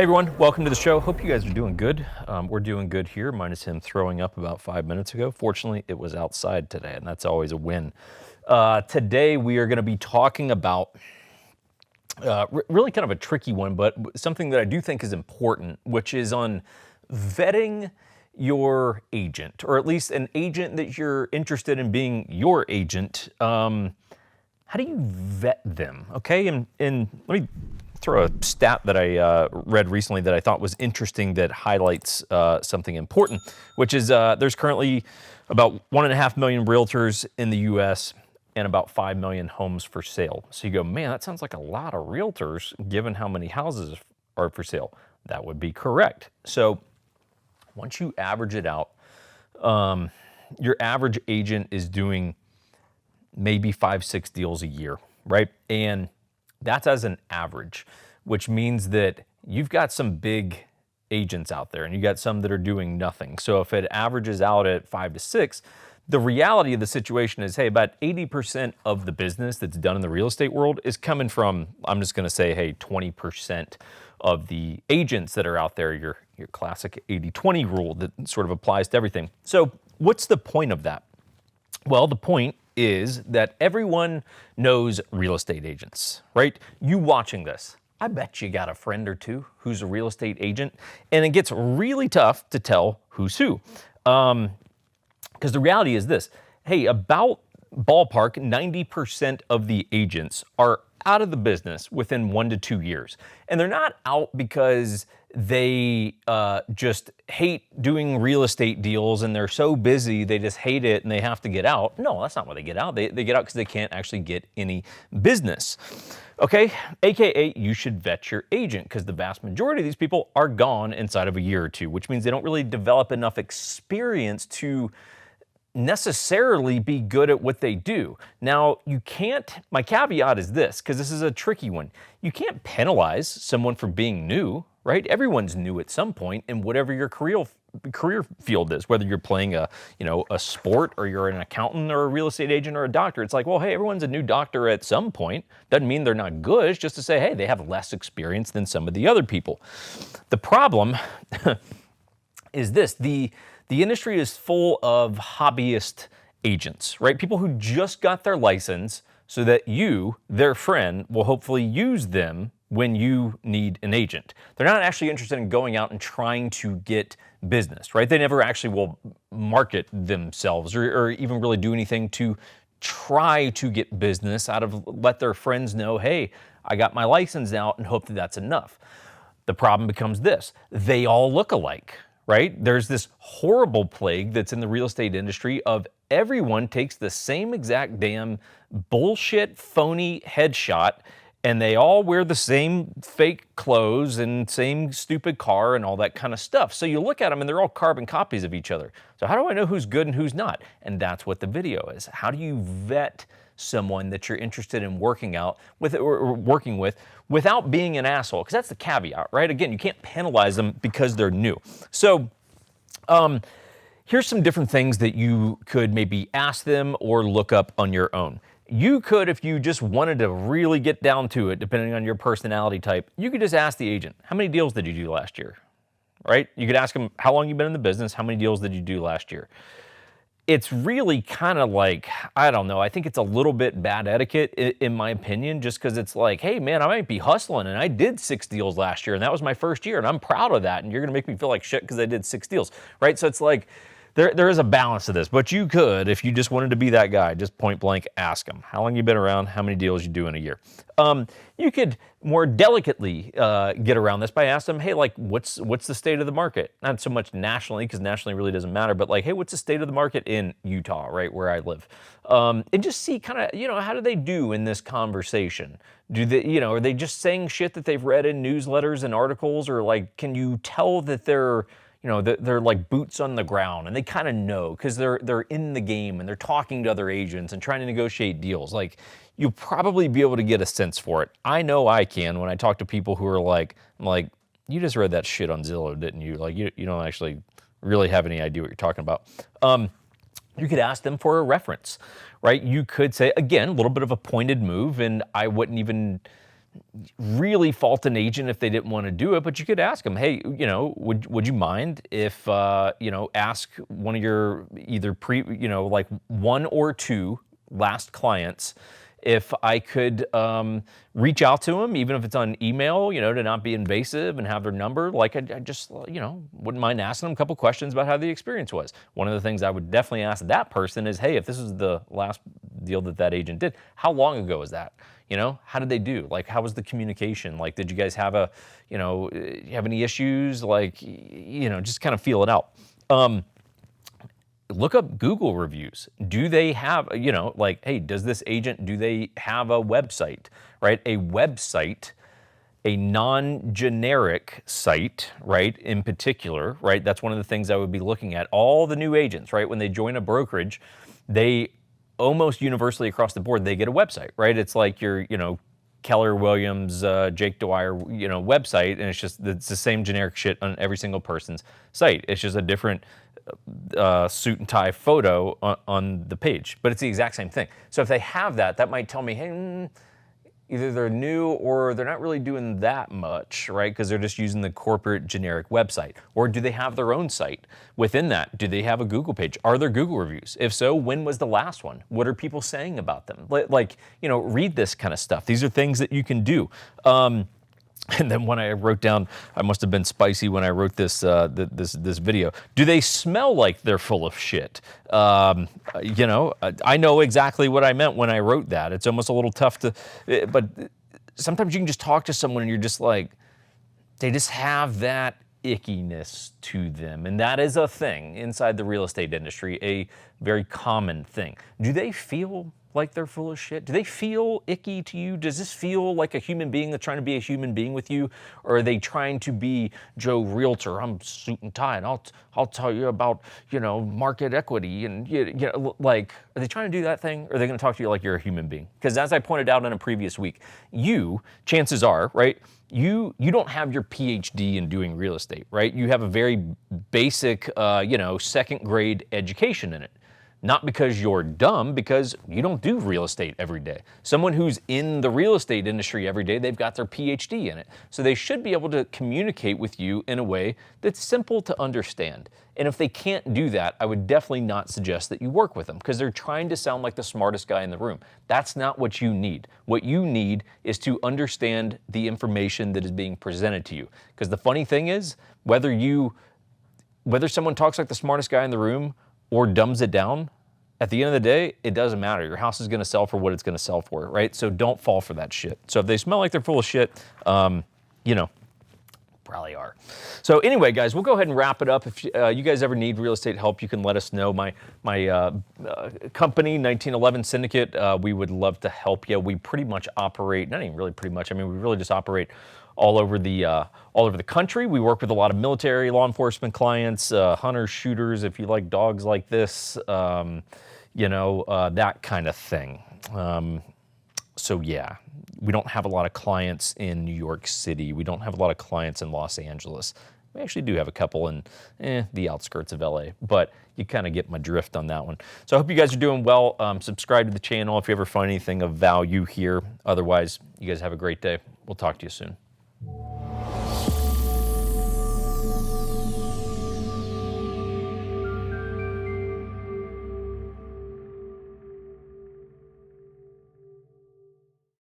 Hey everyone, welcome to the show. Hope you guys are doing good. We're doing good here, minus him throwing up about 5 minutes ago. Fortunately, it was outside today, and that's always a win. Today we are going to be talking about really kind of a tricky one, but something that I do think is important, which is on vetting your agent, or at least an agent that you're interested in being your agent. How do you vet them? Okay, and let me throw a stat that I read recently that I thought was interesting that highlights something important, which is there's currently about 1.5 million realtors in the U.S. and about 5 million homes for sale. So you go, man, that sounds like a lot of realtors given how many houses are for sale. That would be correct. So once you average it out, your average agent is doing maybe 5-6 deals a year, right? And that's as an average, which means that you've got some big agents out there and you got some that are doing nothing. So if it averages out at 5 to 6, the reality of the situation is, hey, about 80% of the business that's done in the real estate world is coming from, I'm just going to say, hey, 20% of the agents that are out there, your classic 80-20 rule that sort of applies to everything. So what's the point of that? Well, the point is that everyone knows real estate agents, right? You watching this, I bet you got a friend or two who's a real estate agent, and it gets really tough to tell who's who. Because the reality is this, hey, about ballpark 90% of the agents are out of the business within 1 to 2 years. And they're not out because they just hate doing real estate deals and they're so busy they just hate it and they have to get out. No, that's not why they get out. They get out because they can't actually get any business. Okay, AKA you should vet your agent because the vast majority of these people are gone inside of a year or two, which means they don't really develop enough experience to necessarily be good at what they do. Now, you can't, my caveat is this, because this is a tricky one. You can't penalize someone for being new, right? Everyone's new at some point in whatever your career field is, whether you're playing a sport or you're an accountant or a real estate agent or a doctor. It's like, well, hey, everyone's a new doctor at some point. Doesn't mean they're not good. It's just to say, hey, they have less experience than some of the other people. The problem is this, the industry is full of hobbyist agents, right? People who just got their license so that you, their friend, will hopefully use them when you need an agent. They're not actually interested in going out and trying to get business, right? They never actually will market themselves or even really do anything to try to get business out of, let their friends know, hey, I got my license out, and hope that that's enough. The problem becomes this, they all look alike, right? There's this horrible plague that's in the real estate industry of everyone takes the same exact damn bullshit phony headshot and they all wear the same fake clothes and same stupid car and all that kind of stuff. So you look at them and they're all carbon copies of each other. So how do I know who's good and who's not? And that's what the video is. How do you vet someone that you're interested in working with without being an asshole? Because that's the caveat, right? Again, you can't penalize them because they're new. So here's some different things that you could maybe ask them or look up on your own. You could, if you just wanted to really get down to it, depending on your personality type, you could just ask the agent, how many deals did you do last year? Right? You could ask them, how long you been in the business? How many deals did you do last year? It's really kind of like, I don't know, I think it's a little bit bad etiquette in my opinion, just because it's like, hey man, I might be hustling and I did 6 deals last year and that was my first year and I'm proud of that and you're gonna make me feel like shit because I did 6 deals, right? So it's like, there is a balance to this, but you could, if you just wanted to be that guy, just point blank ask them, how long you been around, how many deals you do in a year. You could more delicately get around this by asking them, hey, like, what's the state of the market? Not so much nationally, because nationally really doesn't matter, but like, hey, what's the state of the market in Utah, right, where I live? And just see kind of, how do they do in this conversation? Do they, are they just saying shit that they've read in newsletters and articles, or like, can you tell that they're they're like boots on the ground and they kind of know because they're in the game and they're talking to other agents and trying to negotiate deals. Like, you'll probably be able to get a sense for it. I know I can when I talk to people who are like, I'm like, you just read that shit on Zillow, didn't you? Like, you don't actually really have any idea what you're talking about. You could ask them for a reference, right? You could say, again, a little bit of a pointed move, and I wouldn't even really fault an agent if they didn't want to do it, but you could ask them, hey, would you mind if, ask one of your either like one or two last clients if I could reach out to them, even if it's on email, to not be invasive and have their number. Like I just, wouldn't mind asking them a couple questions about how the experience was. One of the things I would definitely ask that person is, hey, if this is the last deal that agent did, how long ago was that? How did they do? Like, how was the communication? Like, did you guys have have any issues? Like, just kind of feel it out. Look up Google reviews. Do they have, hey, does this agent, do they have a website, right? A website, a non-generic site, right, in particular, right? That's one of the things I would be looking at. All the new agents, right, when they join a brokerage, they almost universally across the board, they get a website, right? It's like your, Keller Williams, Jake Dwyer, website, and it's the same generic shit on every single person's site. It's just a different suit and tie photo on the page, but it's the exact same thing. So if they have that, that might tell me, hey, either they're new or they're not really doing that much, right? Because they're just using the corporate generic website. Or do they have their own site? Within that, do they have a Google page? Are there Google reviews? If so, when was the last one? What are people saying about them? Like, read this kind of stuff. These are things that you can do. And then when I wrote down, I must have been spicy when I wrote this this video. Do they smell like they're full of shit? I know exactly what I meant when I wrote that. It's almost a little tough to, but sometimes you can just talk to someone and you're just like, they just have that ickiness to them. And that is a thing inside the real estate industry, a very common thing. Do they feel like they're full of shit? Do they feel icky to you? Does this feel like a human being that's trying to be a human being with you? Or are they trying to be Joe Realtor? I'm suit and tie and I'll tell you about, market equity and, like, are they trying to do that thing? Or are they going to talk to you like you're a human being? Because as I pointed out in a previous week, chances are, right, you don't have your PhD in doing real estate, right? You have a very basic, second grade education in it. Not because you're dumb, because you don't do real estate every day. Someone who's in the real estate industry every day, they've got their PhD in it. So they should be able to communicate with you in a way that's simple to understand. And if they can't do that, I would definitely not suggest that you work with them because they're trying to sound like the smartest guy in the room. That's not what you need. What you need is to understand the information that is being presented to you. Because the funny thing is, whether someone talks like the smartest guy in the room or dumbs it down, at the end of the day, it doesn't matter. Your house is going to sell for what it's going to sell for, right? So don't fall for that shit. So if they smell like they're full of shit, probably are. So anyway, guys, we'll go ahead and wrap it up. If you guys ever need real estate help, you can let us know. My company, 1911 Syndicate, we would love to help you. We pretty much operate, not even really pretty much, we really just operate all over the country. We work with a lot of military, law enforcement clients, hunters, shooters, if you like dogs like this, that kind of thing. So yeah, we don't have a lot of clients in New York City. We don't have a lot of clients in Los Angeles. We actually do have a couple in the outskirts of LA, but you kind of get my drift on that one. So I hope you guys are doing well. Subscribe to the channel if you ever find anything of value here. Otherwise, you guys have a great day. We'll talk to you soon.